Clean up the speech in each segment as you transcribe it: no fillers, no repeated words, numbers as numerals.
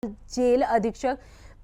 Jail अधीक्षक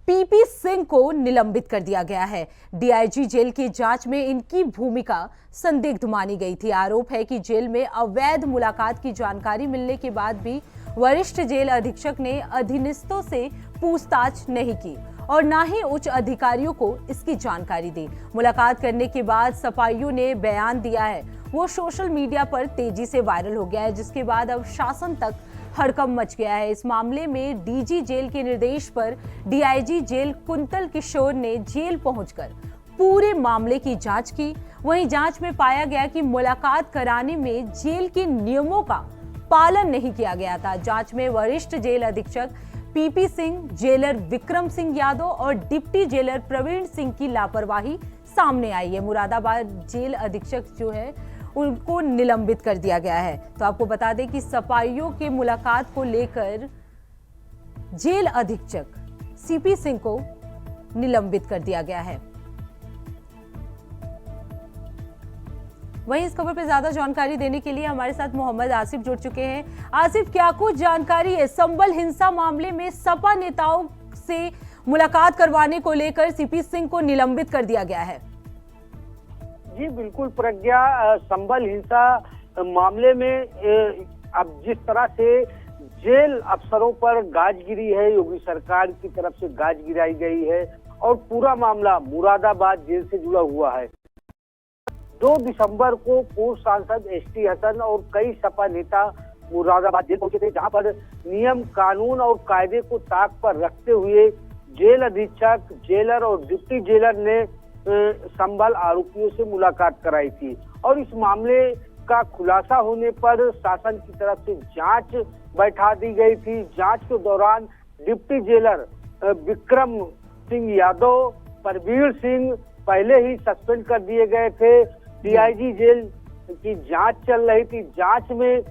PP Singh को निलंबित कर दिया गया है। डीआईजी जेल की जांच में इनकी भूमिका संदिग्ध मानी गई थी। आरोप है कि जेल में अवैध मुलाकात की जानकारी मिलने के बाद भी वरिष्ठ जेल अधीक्षक ने अधीनस्थों से पूछताछ नहीं की और न ही उच्च अधिकारियों को इसकी जानकारी दी। मुलाकात करने के बाद सफाइयों ने बयान दिया है, वो सोशल मीडिया पर तेजी से वायरल हो गया है, जिसके बाद अब शासन तक हड़कंप मच गया है। इस मामले में डीजी जेल के निर्देश पर डीआईजी जेल कुंतल किशोर ने जेल पहुंचकर पूरे मामले की जांच की। वहीं जांच में पाया गया कि मुलाकात कराने में जेल के नियमों का पालन नहीं किया गया था। जांच में वरिष्ठ जेल अधीक्षक पीपी सिंह, जेलर विक्रम सिंह यादव और डिप्टी जेलर प्रवीण सिंह की लापरवाही सामने आई है। मुरादाबाद जेल अधीक्षक जो है उनको निलंबित कर दिया गया है। तो आपको बता दें कि सफाइयों के मुलाकात को लेकर जेल अधीक्षक सीपी सिंह को निलंबित कर दिया गया है। वहीं इस खबर पर ज्यादा जानकारी देने के लिए हमारे साथ मोहम्मद आसिफ जुड़ चुके हैं। आसिफ, क्या कुछ जानकारी है? संभल हिंसा मामले में सपा नेताओं से मुलाकात करवाने को लेकर सीपी सिंह को निलंबित कर दिया गया है। जी बिल्कुल प्रज्ञा, संभल हिंसा मामले में अब जिस तरह से जेल अफसरों पर गाज गिरी है, योगी सरकार की तरफ से गाज गिराई गई है और पूरा मामला मुरादाबाद जेल से जुड़ा हुआ है। 2 दिसंबर को पूर्व सांसद एसटी हसन और कई सपा नेता मुरादाबाद जेल पहुंचे थे, जहां पर नियम, कानून और कायदे को ताक पर रखते हुए जेल अधीक्षक, जेलर और डिप्टी जेलर ने संभल आरोपियों से मुलाकात कराई थी और इस मामले का खुलासा होने पर शासन की तरफ से जांच बैठा दी गई थी। जांच के दौरान डिप्टी जेलर विक्रम सिंह यादव, प्रवीण सिंह पहले ही सस्पेंड कर दिए गए थे। डीआईजी जेल की जांच चल रही थी। जांच में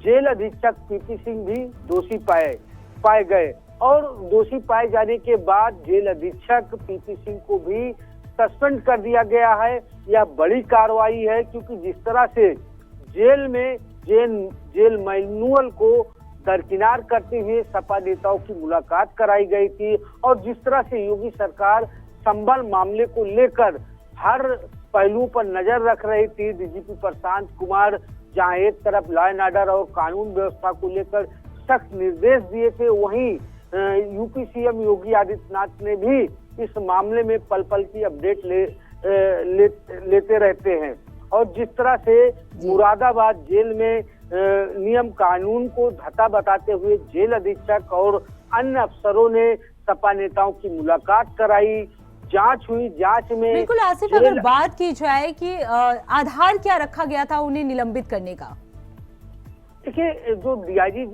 जेल अधीक्षक पीपी सिंह भी दोषी पाए गए और दोषी पाए जाने के बाद जेल अधीक्षक पीपी सिंह को भी सस्पेंड कर दिया गया है। यह बड़ी कार्रवाई है, क्योंकि जिस तरह से जेल में जेल मैनुअल को दरकिनार करते हुए सपा नेताओं की मुलाकात कराई गई थी और जिस तरह से योगी सरकार संभल मामले को लेकर हर पहलू पर नजर रख रही थी। डीजीपी प्रशांत कुमार जहां एक तरफ लॉ एंड ऑर्डर और कानून व्यवस्था को लेकर सख्त निर्देश दिए थे, वहीं यूपी सीएम योगी आदित्यनाथ ने भी इस मामले में पल पल की अपडेट लेते रहते हैं और जिस तरह से मुरादाबाद जेल में नियम कानून को धता बताते हुए जेल अधीक्षक और अन्य अफसरों ने सपा नेताओं की मुलाकात कराई, जांच हुई। जांच में बिल्कुल आसिफ, अगर बात की जाए कि आधार क्या रखा गया था उन्हें निलंबित करने का? देखिए, जो डीआईजी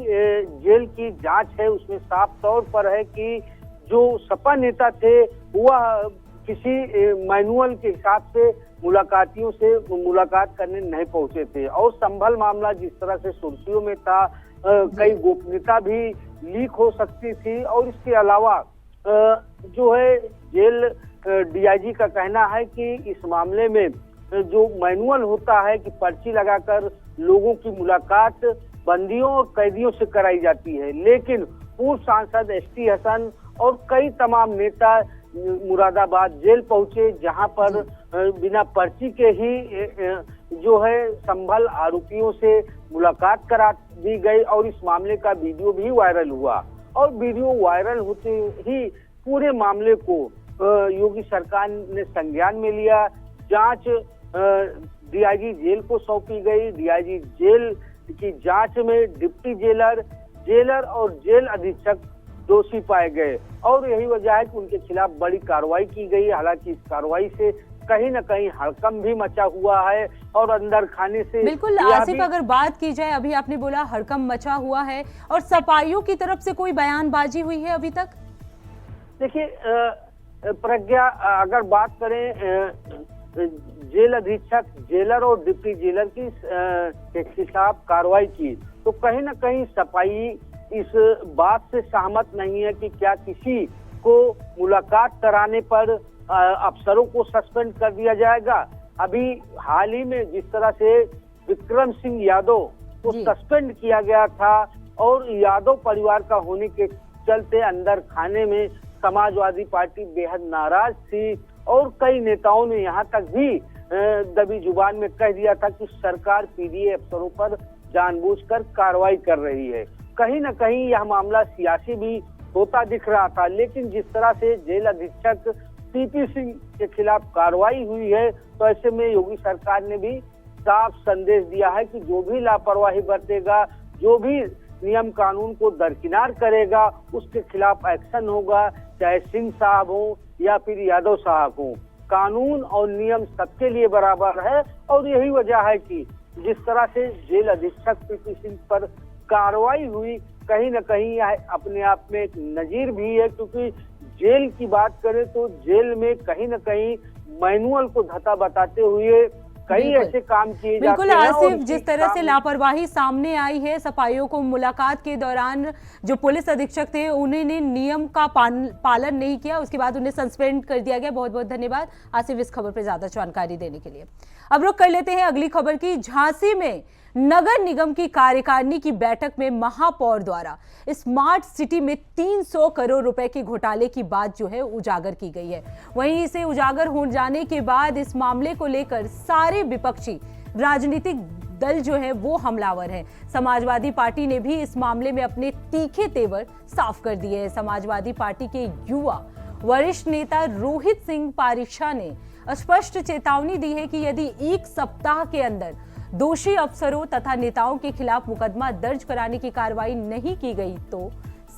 जेल की जांच है उसमें साफ तौर पर है कि जो सपा नेता थे वह किसी मैनुअल के हिसाब से मुलाकातियों से मुलाकात करने नहीं पहुंचे थे और संभल मामला जिस तरह से सुर्खियों में था, कई गोपनीयता भी लीक हो सकती थी और इसके अलावा जो है जेल डीआईजी का कहना है कि इस मामले में जो मैनुअल होता है कि पर्ची लगाकर लोगों की मुलाकात बंदियों और कैदियों से कराई जाती है, लेकिन पूर्व सांसद एसटी हसन और कई तमाम नेता मुरादाबाद जेल पहुंचे, जहां पर बिना पर्ची के ही जो है संभल आरोपियों से मुलाकात करा दी गई और इस मामले का वीडियो भी वायरल हुआ और वीडियो वायरल होते ही पूरे मामले को योगी सरकार ने संज्ञान में लिया। जांच डीआईजी जेल को सौंपी गई। डीआईजी जेल की जांच में डिप्टी जेलर और जेल अधीक्षक दोषी पाए गए और यही वजह है कि उनके खिलाफ बड़ी कार्रवाई की गई। हालांकि इस कार्रवाई से कहीं न कहीं हड़कंप भी मचा हुआ है और अंदर खाने से बिल्कुल आसिफ, अगर बात की जाए, अभी आपने बोला हड़कंप मचा हुआ है और सफाइयों की तरफ से कोई बयानबाजी हुई है अभी तक? देखिए प्रज्ञा, अगर बात करें जेल अधीक्षक, जेलर और डिप्टी जेलर की के खिलाफ कार्रवाई की तो कहीं न कहीं सफाई इस बात से सहमत नहीं है कि क्या किसी को मुलाकात कराने पर अफसरों को सस्पेंड कर दिया जाएगा। अभी हाल ही में जिस तरह से विक्रम सिंह यादव को सस्पेंड किया गया था और यादव परिवार का होने के चलते अंदर खाने में समाजवादी पार्टी बेहद नाराज थी और कई नेताओं ने यहाँ तक भी दबी जुबान में कह दिया था कि सरकार पीडीए अफसरों पर जानबूझकर कार्रवाई कर रही है। कहीं न कहीं यह मामला सियासी भी होता दिख रहा था, लेकिन जिस तरह से जेल अधीक्षक पीपी सिंह के खिलाफ कार्रवाई हुई है, तो ऐसे में योगी सरकार ने भी साफ संदेश दिया है कि जो भी लापरवाही बरतेगा, जो भी नियम कानून को दरकिनार करेगा, उसके खिलाफ एक्शन होगा, चाहे सिंह साहब हो या फिर यादव साहब हो। कानून और नियम सबके लिए बराबर है और यही वजह है कि जिस तरह से जेल अधीक्षक पीपी सिंह पर कार्रवाई हुई, कहीं न कहीं यह अपने आप में एक नजीर भी है, क्योंकि जेल की बात करें तो जेल में कहीं न कहीं मैनुअल को धता बताते हुए कई ऐसे काम किए जाते हैं। बिल्कुल आसिफ, जिस तरह से लापरवाही सामने आई है, सफाइयों को मुलाकात के दौरान जो पुलिस अधीक्षक थे उन्होंने नियम का पालन नहीं किया, उसके बाद उन्हें सस्पेंड कर दिया गया। बहुत बहुत धन्यवाद आसिफ इस खबर पर ज्यादा जानकारी देने के लिए। अब रुक कर लेते हैं अगली खबर की। झांसी में नगर निगम की कार्यकारिणी की बैठक में महापौर द्वारा स्मार्ट सिटी में 300 करोड़ रुपए के घोटाले की बात जो है उजागर की गई है। वहीं इसे उजागर हो जाने के बाद इस मामले को लेकर सारे विपक्षी राजनीतिक दल जो है वो हमलावर है। समाजवादी पार्टी ने भी इस मामले में अपने तीखे तेवर साफ कर दिए हैं। समाजवादी पार्टी के युवा वरिष्ठ नेता रोहित सिंह पारिछा ने स्पष्ट चेतावनी दी है कि यदि एक सप्ताह के अंदर दोषी अफसरों तथा नेताओं के खिलाफ मुकदमा दर्ज कराने की कार्रवाई नहीं की गई तो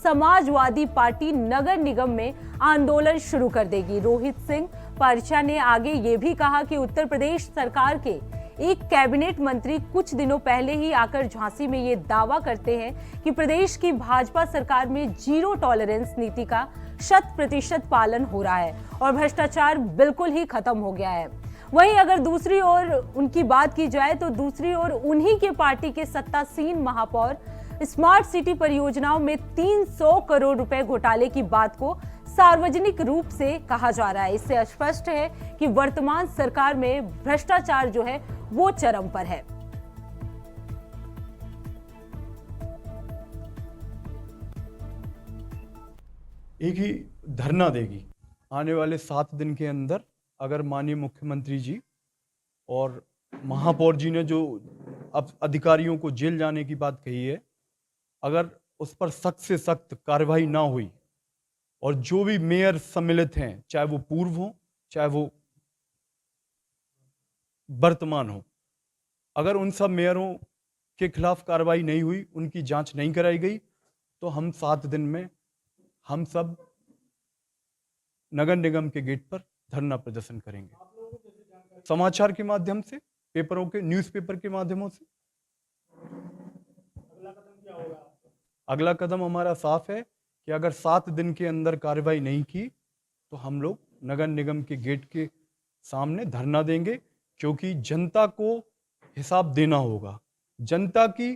समाजवादी पार्टी नगर निगम में आंदोलन शुरू कर देगी। रोहित सिंह पारिछा ने आगे ये भी कहा कि उत्तर प्रदेश सरकार के एक कैबिनेट मंत्री कुछ दिनों पहले ही आकर झांसी में ये दावा करते हैं कि प्रदेश की भाजपा सरकार में जीरो टॉलरेंस नीति का 100% पालन हो रहा है और भ्रष्टाचार बिल्कुल ही खत्म हो गया है। वहीं अगर दूसरी ओर उनकी बात की जाए तो दूसरी ओर उन्हीं के पार्टी के सत्तासीन महापौर स्मार्ट सिटी परियोजनाओं में 300 करोड़ रुपए घोटाले की बात को सार्वजनिक रूप से कहा जा रहा है। इससे स्पष्ट है कि वर्तमान सरकार में भ्रष्टाचार जो है वो चरम पर है। एक ही धरना देगी आने वाले 7 दिन के अंदर। अगर माननीय मुख्यमंत्री जी और महापौर जी ने जो अब अधिकारियों को जेल जाने की बात कही है, अगर उस पर सख्त से सख्त कार्रवाई ना हुई और जो भी मेयर सम्मिलित हैं, चाहे वो पूर्व हो चाहे वो वर्तमान हो, अगर उन सब मेयरों के खिलाफ कार्रवाई नहीं हुई, उनकी जांच नहीं कराई गई, तो हम 7 दिन में हम सब नगर निगम के गेट पर धरना प्रदर्शन करेंगे। समाचार के माध्यम से, पेपरों के, न्यूज़पेपर के माध्यमों से। अगला कदम हमारा साफ है कि अगर 7 दिन के अंदर कार्रवाई नहीं की तो हम लोग नगर निगम के गेट के सामने धरना देंगे, क्योंकि जनता को हिसाब देना होगा। जनता की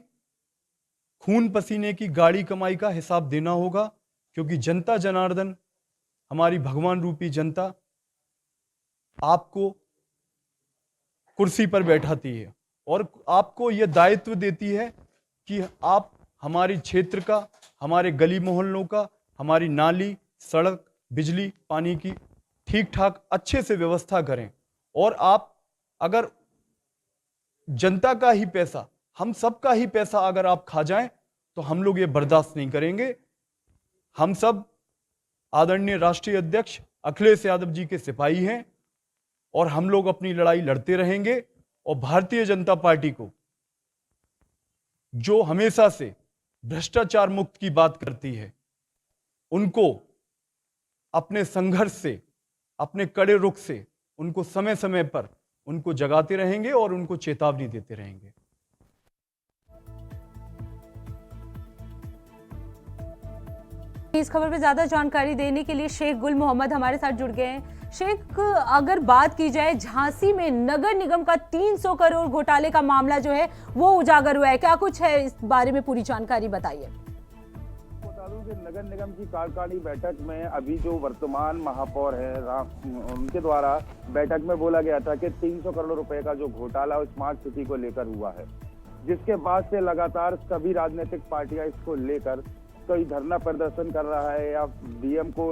खून पसीने की गाड़ी कमाई का हिसाब देना होगा, क्योंकि जनता जनार्दन, हमारी भगवान रूपी जनता आपको कुर्सी पर बैठाती है और आपको यह दायित्व देती है कि आप हमारे क्षेत्र का, हमारे गली मोहल्लों का, हमारी नाली, सड़क, बिजली, पानी की ठीक ठाक अच्छे से व्यवस्था करें। और आप अगर जनता का ही पैसा, हम सबका ही पैसा अगर आप खा जाएं तो हम लोग ये बर्दाश्त नहीं करेंगे। हम सब आदरणीय राष्ट्रीय अध्यक्ष अखिलेश यादव जी के सिपाही हैं और हम लोग अपनी लड़ाई लड़ते रहेंगे। और भारतीय जनता पार्टी को, जो हमेशा से भ्रष्टाचार मुक्त की बात करती है, उनको अपने संघर्ष से, अपने कड़े रुख से उनको समय समय पर उनको जगाते रहेंगे और उनको चेतावनी देते रहेंगे। इस खबर पे ज्यादा जानकारी देने के लिए शेख गुल मोहम्मद हमारे साथ जुड़ गए हैं। शेख, अगर बात की जाए झांसी में नगर निगम का 300 करोड़ घोटाले का मामला जो है वो उजागर हुआ है, क्या कुछ है इस बारे में पूरी जानकारी बताइए। बता दूं कि नगर निगम की कार्यकारिणी बैठक में अभी जो वर्तमान महापौर है उनके द्वारा बैठक में बोला गया था कि 300 करोड़ रुपए का जो घोटाला स्मार्ट सिटी को लेकर हुआ है, जिसके बाद से लगातार सभी राजनीतिक पार्टियां इसको लेकर कोई धरना प्रदर्शन कर रहा है या डीएम को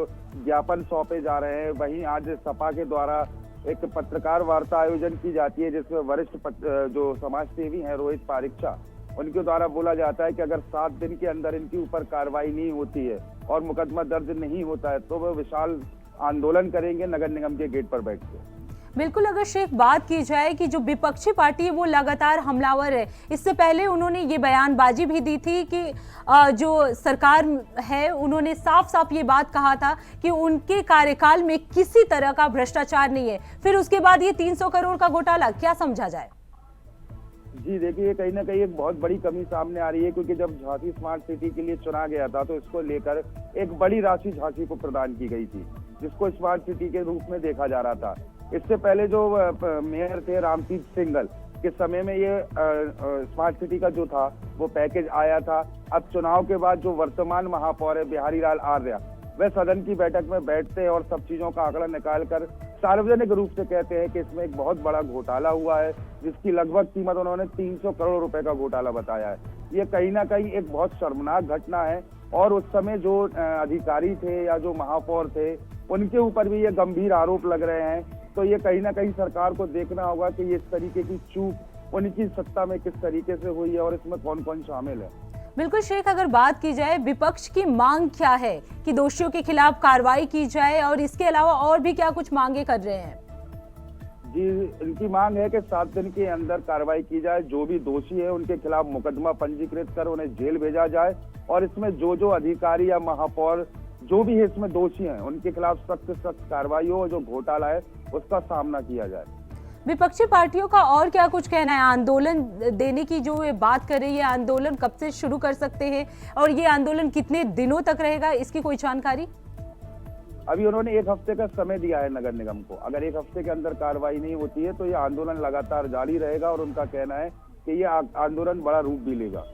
ज्ञापन सौंपे जा रहे हैं। वहीं आज सपा के द्वारा एक पत्रकार वार्ता आयोजन की जाती है, जिसमें वरिष्ठ जो समाज सेवी हैं रोहित पारिक्षा, उनके द्वारा बोला जाता है कि अगर 7 दिन के अंदर इनके ऊपर कार्रवाई नहीं होती है और मुकदमा दर्ज नहीं होता है तो वह विशाल आंदोलन करेंगे नगर निगम के गेट पर बैठ के। बिल्कुल, अगर शेख बात की जाए कि जो विपक्षी पार्टी है वो लगातार हमलावर है। इससे पहले उन्होंने ये बयानबाजी भी दी थी कि जो सरकार है उन्होंने साफ साफ ये बात कहा था कि उनके कार्यकाल में किसी तरह का भ्रष्टाचार नहीं है। फिर उसके बाद ये 300 करोड़ का घोटाला क्या समझा जाए? जी देखिए, कहीं ना कहीं एक बहुत बड़ी कमी सामने आ रही है, क्योंकि जब झांसी स्मार्ट सिटी के लिए चुना गया था तो इसको लेकर एक बड़ी राशि झांसी को प्रदान की गई थी, जिसको स्मार्ट सिटी के रूप में देखा जा रहा था। इससे पहले जो मेयर थे रामतीत सिंघल के समय में ये स्मार्ट सिटी का जो था वो पैकेज आया था। अब चुनाव के बाद जो वर्तमान महापौर है बिहारी लाल आर्य, वह सदन की बैठक में बैठते हैं और सब चीजों का आंकड़ा निकालकर सार्वजनिक रूप से कहते हैं कि इसमें एक बहुत बड़ा घोटाला हुआ है, जिसकी लगभग कीमत उन्होंने 300 करोड़ रुपए का घोटाला बताया है। ये कहीं ना कहीं एक बहुत शर्मनाक घटना है और उस समय जो अधिकारी थे या जो महापौर थे उनके ऊपर भी ये गंभीर आरोप लग रहे हैं। तो ये कहीं ना कहीं सरकार को देखना होगा कि इस तरीके की चूक उनकी सत्ता में किस तरीके से हुई है और इसमें कौन कौन शामिल है। बिल्कुल शेख, अगर बात की जाए विपक्ष की मांग क्या है कि दोषियों के खिलाफ कार्रवाई की जाए और इसके अलावा और भी क्या कुछ मांगे कर रहे हैं? जी, इनकी मांग है कि 7 दिन के अंदर कार्रवाई की जाए, जो भी दोषी है उनके खिलाफ मुकदमा पंजीकृत कर उन्हें जेल भेजा जाए और इसमें जो अधिकारी या महापौर जो भी है इसमें दोषी हैं उनके खिलाफ सख्त से सख्त कार्रवाई हो और जो घोटाला है उसका सामना किया जाए। विपक्षी पार्टियों का और क्या कुछ कहना है? आंदोलन देने की जो ये बात कर रही है, आंदोलन कब से शुरू कर सकते हैं और ये आंदोलन कितने दिनों तक रहेगा, इसकी कोई जानकारी? अभी उन्होंने 1 हफ्ते का समय दिया है नगर निगम को। अगर 1 हफ्ते के अंदर कार्रवाई नहीं होती है तो ये आंदोलन लगातार जारी रहेगा और उनका कहना है कि ये आंदोलन बड़ा रूप भी लेगा।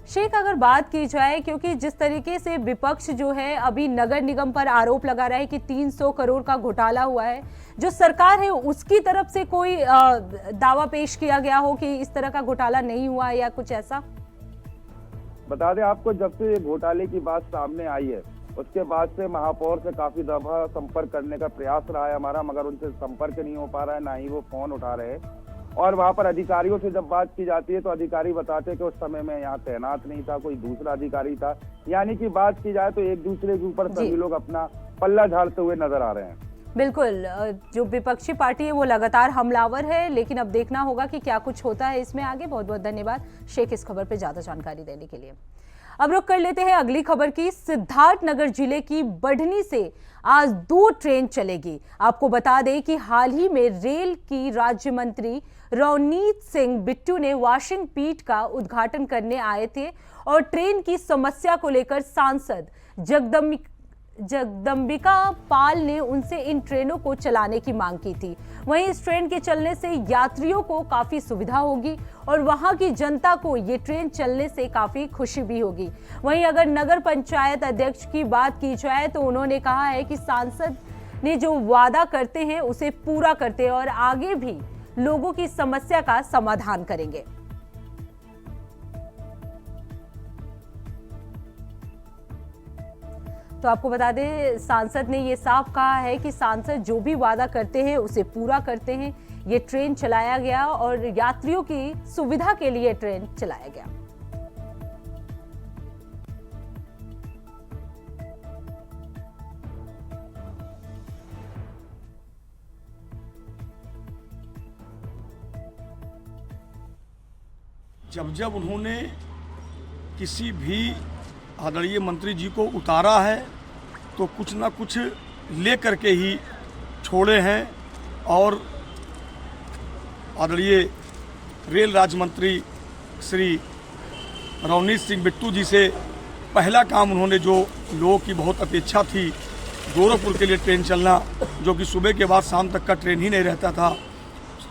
शेख, अगर बात की जाए, क्योंकि जिस तरीके से विपक्ष जो है अभी नगर निगम पर आरोप लगा रहा है कि 300 करोड़ का घोटाला हुआ है, जो सरकार है उसकी तरफ से कोई दावा पेश किया गया हो कि इस तरह का घोटाला नहीं हुआ या कुछ ऐसा? बता दें आपको, जब से घोटाले की बात सामने आई है उसके बाद से महापौर से काफी दफा संपर्क करने का प्रयास रहा है हमारा, मगर उनसे संपर्क नहीं हो पा रहा है, ना ही वो फोन उठा रहे हैं। और वहां पर अधिकारियों से जब बात की जाती है तो अधिकारी बताते हैं कि उस समय में यहाँ तैनात नहीं था, कोई दूसरा अधिकारी था। यानी कि बात की जाए तो एक दूसरे के ऊपर सभी लोग अपना पल्ला झाड़ते हुए नजर आ रहे हैं। बिल्कुल, जो विपक्षी पार्टी है वो लगातार हमलावर है, लेकिन अब देखना होगा कि क्या कुछ होता है इसमें आगे। बहुत बहुत धन्यवाद शेख इस खबर पे ज्यादा जानकारी देने के लिए। अब रुक कर लेते हैं अगली खबर की। सिद्धार्थनगर जिले की बढ़नी से आज 2 ट्रेन चलेगी। आपको बता दें कि हाल ही में रेल की राज्य मंत्री रवनीत सिंह बिट्टू ने वाशिंग पीठ का उद्घाटन करने आए थे और ट्रेन की समस्या को लेकर सांसद जगदम्बिका पाल ने उनसे इन ट्रेनों को चलाने की मांग की थी। वहीं इस ट्रेन के चलने से यात्रियों को काफी सुविधा होगी और वहां की जनता को ये ट्रेन चलने से काफी खुशी भी होगी। वहीं अगर नगर पंचायत अध्यक्ष की बात की जाए तो उन्होंने कहा है कि सांसद ने जो वादा करते हैं उसे पूरा करते हैं और आगे भी लोगों की समस्या का समाधान करेंगे। तो आपको बता दें, सांसद ने ये साफ कहा है कि सांसद जो भी वादा करते हैं उसे पूरा करते हैं। ये ट्रेन चलाया गया और यात्रियों की सुविधा के लिए ट्रेन चलाया गया। जब उन्होंने किसी भी आदरणीय मंत्री जी को उतारा है तो कुछ ना कुछ ले करके ही छोड़े हैं। और आदरणीय रेल राज्य मंत्री श्री रवनीत सिंह बिट्टू जी से पहला काम उन्होंने, जो लोगों की बहुत अपेक्षा थी, गोरखपुर के लिए ट्रेन चलना, जो कि सुबह के बाद शाम तक का ट्रेन ही नहीं रहता था,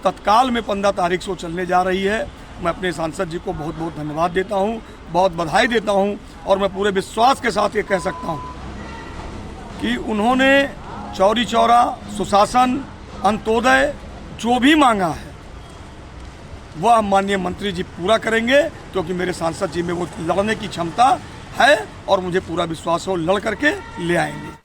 तत्काल में 15 तारीख से चलने जा रही है। मैं अपने सांसद जी को बहुत बहुत धन्यवाद देता हूं, बहुत बधाई देता हूं और मैं पूरे विश्वास के साथ ये कह सकता हूं कि उन्होंने चौरी चौरा, सुशासन, अंत्योदय जो भी मांगा है वह माननीय मंत्री जी पूरा करेंगे, क्योंकि मेरे सांसद जी में वो लड़ने की क्षमता है और मुझे पूरा विश्वास है वो लड़ करके ले आएंगे।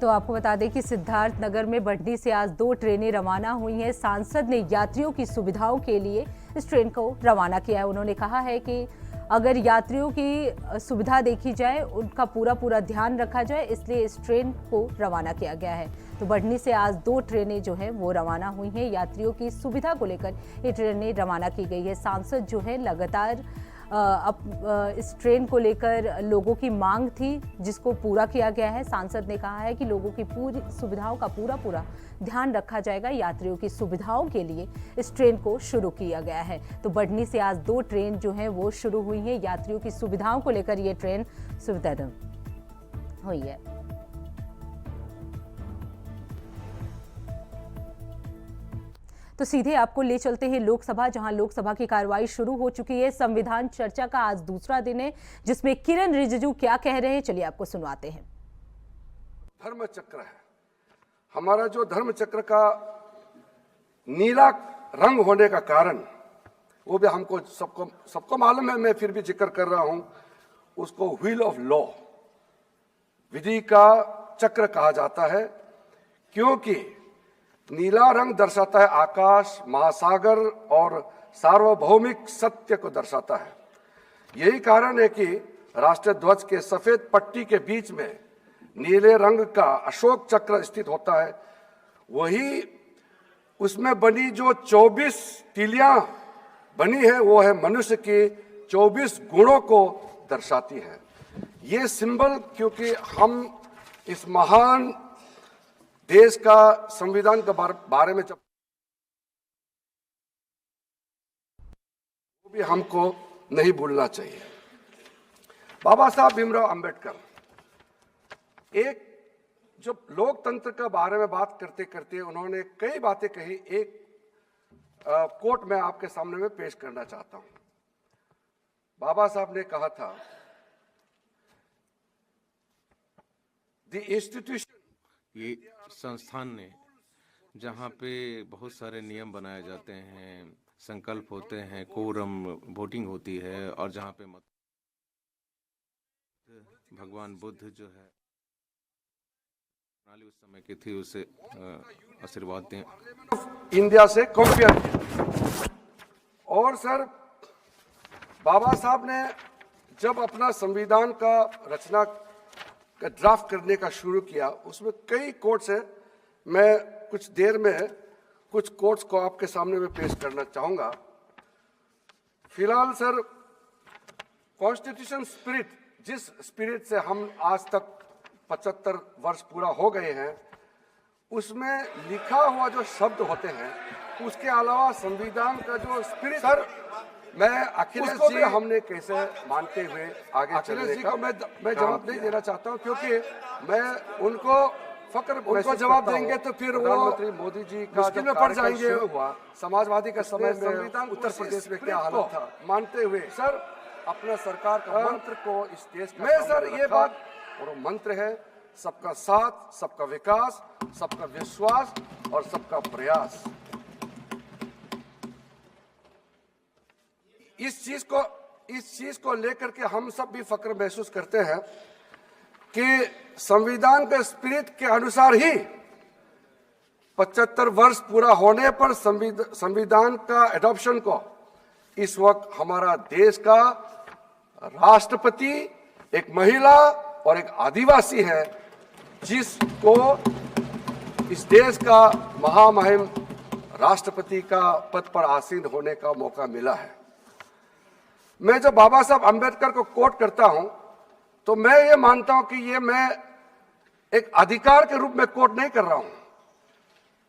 तो आपको बता दें कि सिद्धार्थनगर में बढ़नी से आज 2 ट्रेनें रवाना हुई हैं। सांसद ने यात्रियों की सुविधाओं के लिए इस ट्रेन को रवाना किया है। उन्होंने कहा है कि अगर यात्रियों की सुविधा देखी जाए, उनका पूरा ध्यान रखा जाए, इसलिए इस ट्रेन को रवाना किया गया है। तो बढ़नी से आज 2 ट्रेनें जो है वो रवाना हुई हैं। यात्रियों की सुविधा को लेकर ये ट्रेनें रवाना की गई है। सांसद जो है लगातार इस ट्रेन को लेकर लोगों की मांग थी, जिसको पूरा किया गया है। सांसद ने कहा है कि लोगों की पूरी सुविधाओं का पूरा ध्यान रखा जाएगा। यात्रियों की सुविधाओं के लिए इस ट्रेन को शुरू किया गया है। तो बढ़नी से आज 2 ट्रेन जो है वो शुरू हुई हैं। यात्रियों की सुविधाओं को लेकर ये ट्रेन सुविधाजनक हुई है। तो सीधे आपको ले चलते हैं लोकसभा, जहां लोकसभा की कार्रवाई शुरू हो चुकी है। संविधान चर्चा का आज दूसरा दिन है, जिसमें किरण रिजिजू क्या कह रहे हैं, चलिए आपको सुनवाते हैं। धर्म चक्र है हमारा, जो धर्म चक्र का नीला रंग होने का कारण, वो भी हमको सबको मालूम है, मैं फिर भी जिक्र कर रहा हूं। उसको व्हील ऑफ लॉ, विधि का चक्र कहा जाता है, क्योंकि नीला रंग दर्शाता है आकाश, महासागर और सार्वभौमिक सत्य को दर्शाता है। यही कारण है कि राष्ट्रीय ध्वज के सफेद पट्टी के बीच में नीले रंग का अशोक चक्र स्थित होता है। वही उसमें बनी जो 24 तीलियां बनी है, वो है मनुष्य के 24 गुणों को दर्शाती है। ये सिंबल, क्योंकि हम इस महान देश का संविधान के बारे में जब वो भी हमको नहीं भूलना चाहिए। बाबा साहब भीमराव अंबेडकर एक जो लोकतंत्र के बारे में बात करते करते उन्होंने कई बातें कही। एक कोट मैं आपके सामने में पेश करना चाहता हूं। बाबा साहब ने कहा था, द इंस्टीट्यूशन, ये संस्थान ने जहाँ पे बहुत सारे नियम बनाए जाते हैं, संकल्प होते हैं, कोरम वोटिंग होती है, और जहाँ पे भगवान बुद्ध जो है प्रणाली उस समय की थी, उसे आशीर्वाद दें। इंडिया से कंपेयर किया। और सर, बाबा साहब ने जब अपना संविधान का रचना का ड्राफ्ट करने का शुरू किया, उसमें कई कोट्स है। मैं कुछ देर में कुछ कोट्स को आपके सामने में पेश करना चाहूंगा। फिलहाल सर, कॉन्स्टिट्यूशन स्पिरिट, जिस स्पिरिट से हम आज तक 75 वर्ष पूरा हो गए हैं, उसमें लिखा हुआ जो शब्द होते हैं, उसके अलावा संविधान का जो स्पिरिट, सर मैं अखिलेश जी हमने कैसे मानते हुए आगे चलने का मैं जवाब नहीं देना चाहता हूं, क्योंकि मैं उनको जवाब देंगे तो फिर वो प्रधानमंत्री मोदी जी का मुश्किल में पड़ जाएंगे। हुआ समाजवादी का समय संविधान उत्तर प्रदेश में क्या हालत था, मानते हुए सर अपना सरकार का मंत्र को इस देश का मैं सर ये बात, और मंत्र है सबका साथ, सबका विकास, सबका विश्वास और सबका प्रयास। इस चीज को लेकर के हम सब भी फक्र महसूस करते हैं कि संविधान के स्पिरिट के अनुसार ही 75 वर्ष पूरा होने पर संविधान का एडॉप्शन को इस वक्त हमारा देश का राष्ट्रपति एक महिला और एक आदिवासी है, जिसको इस देश का महामहिम राष्ट्रपति का पद पर आसीन होने का मौका मिला है। मैं जब बाबा साहब अंबेडकर को कोट करता हूं, तो मैं ये मानता हूं कि ये मैं एक अधिकार के रूप में कोट नहीं कर रहा हूं,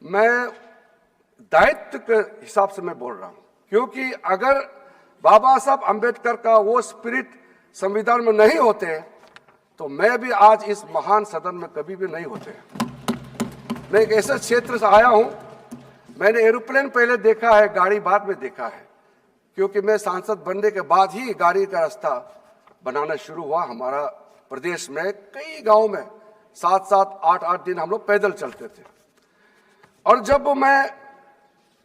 मैं दायित्व के हिसाब से मैं बोल रहा हूं। क्योंकि अगर बाबा साहब अंबेडकर का वो स्पिरिट संविधान में नहीं होते, तो मैं भी आज इस महान सदन में कभी भी नहीं होते। मैं एक ऐसे क्षेत्र से आया हूं, मैंने एरोप्लेन पहले देखा है, गाड़ी बाद में देखा है, क्योंकि मैं सांसद बनने के बाद ही गाड़ी का रास्ता बनाना शुरू हुआ। हमारा प्रदेश में कई गांव में 7-7, 8-8 दिन हम लोग पैदल चलते थे। और जब मैं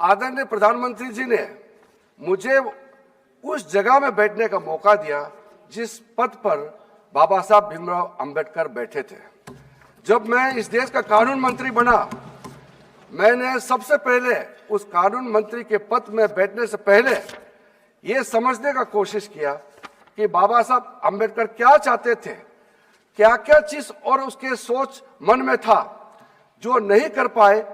आदरणीय प्रधानमंत्री जी ने मुझे उस जगह में बैठने का मौका दिया जिस पद पर बाबा साहब भीमराव अंबेडकर बैठे थे। जब मैं इस देश का कानून मंत्री बना, मैंने सबसे पहले उस कानून मंत्री के पद में बैठने से पहले ये समझने का कोशिश किया कि बाबा साहब अंबेडकर क्या चाहते थे, क्या क्या चीज और उसके सोच मन में था जो नहीं कर पाए,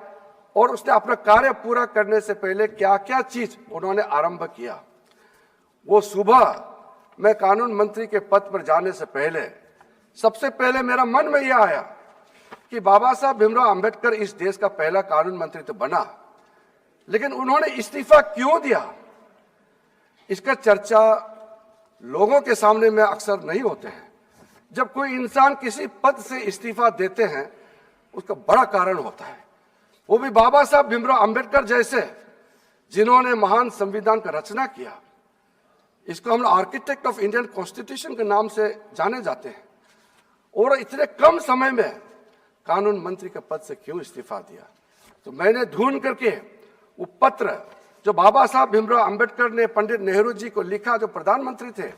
और उसने अपना कार्य पूरा करने से पहले क्या क्या चीज उन्होंने आरंभ किया। वो सुबह मैं कानून मंत्री के पद पर जाने से पहले सबसे पहले मेरा मन में यह आया कि बाबा साहब भीमराव अंबेडकर इस देश का पहला कानून मंत्री तो बना, लेकिन उन्होंने इस्तीफा क्यों दिया, इसका चर्चा लोगों के सामने में अक्सर नहीं होते हैं। जब कोई इंसान किसी पद से इस्तीफा देते हैं उसका बड़ा कारण होता है, वो भी बाबा साहब भीमराव अंबेडकर जैसे, जिन्होंने महान संविधान का रचना किया। इसको हम आर्किटेक्ट ऑफ इंडियन कॉन्स्टिट्यूशन के नाम से जाने जाते हैं, और इतने कम समय में कानून मंत्री के पद से क्यों इस्तीफा दिया। तो मैंने ढूंढ करके वो पत्र जो बाबा साहब भीमराव अंबेडकर ने पंडित नेहरू जी को लिखा, जो प्रधानमंत्री थे,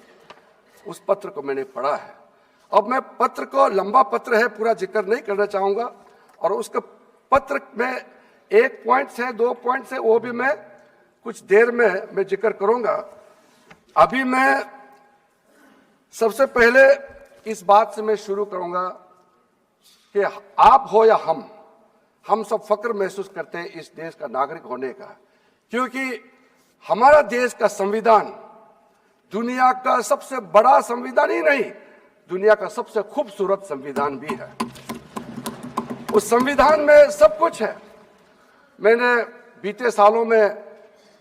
उस पत्र को मैंने पढ़ा है। अब मैं पत्र को, लंबा पत्र है, पूरा जिक्र नहीं करना चाहूंगा, और उसके पत्र में 1 पॉइंट से 2 पॉइंट से वो भी मैं कुछ देर में मैं जिक्र करूंगा। अभी मैं सबसे पहले इस बात से मैं शुरू करूंगा कि आप हो या हम सब फक्र महसूस करते हैं इस देश का नागरिक होने का, क्योंकि हमारा देश का संविधान दुनिया का सबसे बड़ा संविधान ही नहीं, दुनिया का सबसे खूबसूरत संविधान भी है। उस संविधान में सब कुछ है। मैंने बीते सालों में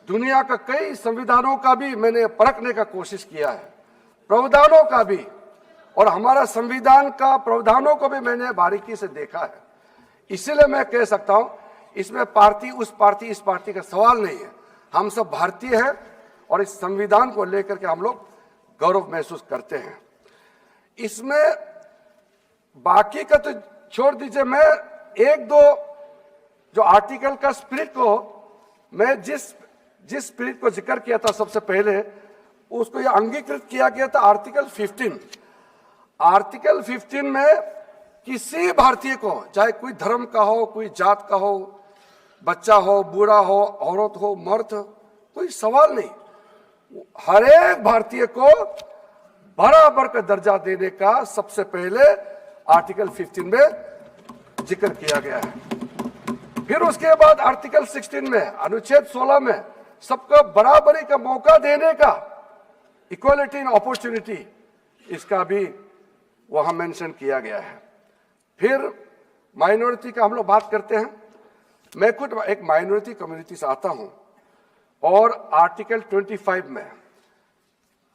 दुनिया का कई संविधानों का भी मैंने परखने का कोशिश किया है, प्रावधानों का भी, और हमारा संविधान का प्रावधानों को भी मैंने बारीकी से देखा है। इसीलिए मैं कह सकता हूं, इसमें पार्टी उस पार्टी इस पार्टी का सवाल नहीं है। हम सब भारतीय हैं और इस संविधान को लेकर के हम लोग गौरव महसूस करते हैं। इसमें बाकी का तो छोड़ दीजिए, मैं 1-2 जो आर्टिकल का स्पिरिट को, मैं जिस स्पिरिट को जिक्र किया था सबसे पहले, उसको यह अंगीकृत किया गया था आर्टिकल 15। आर्टिकल 15 में किसी भारतीय को, चाहे कोई धर्म का हो, कोई जात का हो, बच्चा हो, बूढ़ा हो, औरत हो, मर्द हो, कोई सवाल नहीं, हर एक भारतीय को बराबर का दर्जा देने का सबसे पहले आर्टिकल 15 में जिक्र किया गया है। फिर उसके बाद आर्टिकल 16 में, अनुच्छेद 16 में सबको बराबरी का मौका देने का, इक्वालिटी इन अपॉर्चुनिटी, इसका भी वहां मेंशन किया गया है। फिर माइनॉरिटी का हम लोग बात करते हैं। मैं खुद एक माइनॉरिटी कम्युनिटी से आता हूं, और आर्टिकल 25 में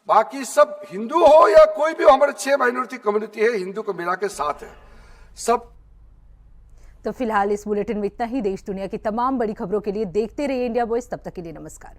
बाकी सब हिंदू हो या कोई भी, हमारे 6 माइनॉरिटी कम्युनिटी है, हिंदू को मिला के 7 है सब। तो फिलहाल इस बुलेटिन में इतना ही। देश दुनिया की तमाम बड़ी खबरों के लिए देखते रहिए इंडिया वॉइस। तब तक के लिए नमस्कार।